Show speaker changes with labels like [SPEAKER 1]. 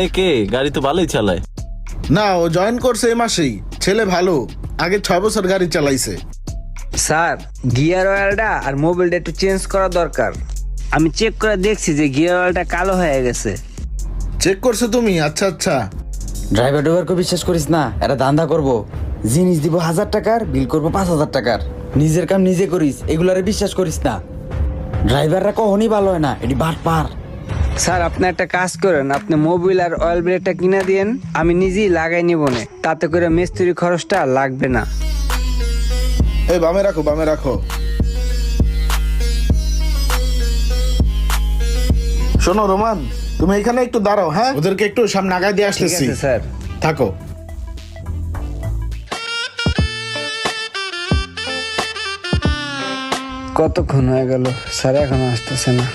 [SPEAKER 1] এ কে? গাড়ি তো ভালোই চালায়।
[SPEAKER 2] না, ও জয়েন করছে এই মাসেই। ছেলে ভালো, আগে 6 বছর গাড়ি চালাইছে।
[SPEAKER 3] স্যার, গিয়ার অয়েলটা আর মোবিলটা একটু চেঞ্জ করা দরকার। আমি চেক করে দেখছি যে গিয়ার অয়েলটা কালো হয়ে গেছে।
[SPEAKER 2] চেক করছো তুমি? আচ্ছা আচ্ছা।
[SPEAKER 4] ড্রাইভার ড্রাইভারকে বিশ্বাস করিস না, এরা ধান্দা করবো। জিনিস দিব 1000 টাকার, বিল করবো 5000 টাকার। নিজের কাম নিজে করিস, এগুলারে বিশ্বাস করিস না। ড্রাইভাররা কখনই ভালো হয় না, এটি বাট পার।
[SPEAKER 3] স্যার, আপনি একটা কাজ করেন, আপনি মোবিল আর অয়েল ব্রেকটা কিনে দিন, আমি নিজেই লাগাই নিব না। তাতে করে মিস্ত্রি খরচটা লাগবে না।
[SPEAKER 2] এই বামে রাখো, বামে রাখো। শোনো রোমান, তুমি এখানে একটু দাঁড়াও, হ্যাঁ? ওদেরকে একটু সামনে আগায় দিয়ে
[SPEAKER 3] ঠিক
[SPEAKER 2] আসতেছি।
[SPEAKER 3] আছে স্যার।
[SPEAKER 2] থাকো।
[SPEAKER 3] কতক্ষণ হয়ে গেল, স্যার এখনো আসতেছে না।